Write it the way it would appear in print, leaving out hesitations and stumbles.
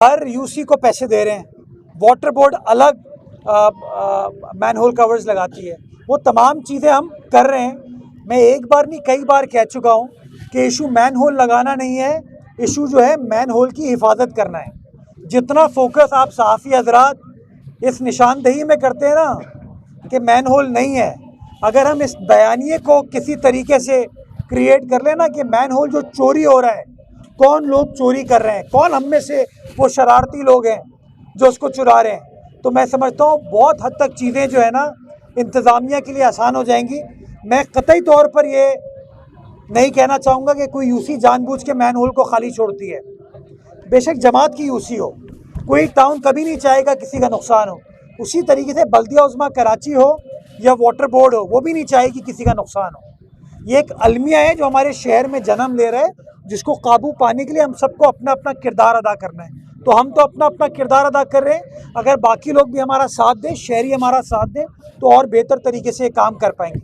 हर UC को पैसे दे रहे हैं, वाटर बोर्ड अलग मैनहोल कवर्स लगाती है, वो तमाम चीज़ें हम कर रहे हैं। मैं एक बार नहीं कई बार कह चुका हूँ कि इशू मैनहोल लगाना नहीं है, इशू जो है मैनहोल की हिफाजत करना है। जितना फोकस आप सहाफ़ी हजरात इस निशानदेही में करते हैं ना कि मैनहोल नहीं है, अगर हम इस बयानिए को किसी तरीके से क्रिएट कर लेना कि मैनहोल जो चोरी हो रहा है, कौन लोग चोरी कर रहे हैं, कौन हम में से वो शरारती लोग हैं जो उसको चुरा रहे हैं, तो मैं समझता हूँ बहुत हद तक चीज़ें जो है ना इंतज़ामिया के लिए आसान हो जाएंगी। मैं कतई तौर पर ये नहीं कहना चाहूँगा कि कोई यूसी जानबूझ के मैनहोल को खाली छोड़ती है। बेशक जमात की यूसी हो, कोई टाउन कभी नहीं चाहेगा किसी का नुकसान हो। उसी तरीके से बल्दिया उज़्मा कराची हो या वाटर बोर्ड हो, वो भी नहीं चाहेगी किसी का नुकसान हो। ये एक अलमिया है जो हमारे शहर में जन्म ले रहा है, जिसको काबू पाने के लिए हम सबको अपना अपना किरदार अदा करना है। तो हम तो अपना अपना किरदार अदा कर रहे हैं, अगर बाकी लोग भी हमारा साथ दें, शहरी हमारा साथ दें, तो और बेहतर तरीके से काम कर पाएंगे।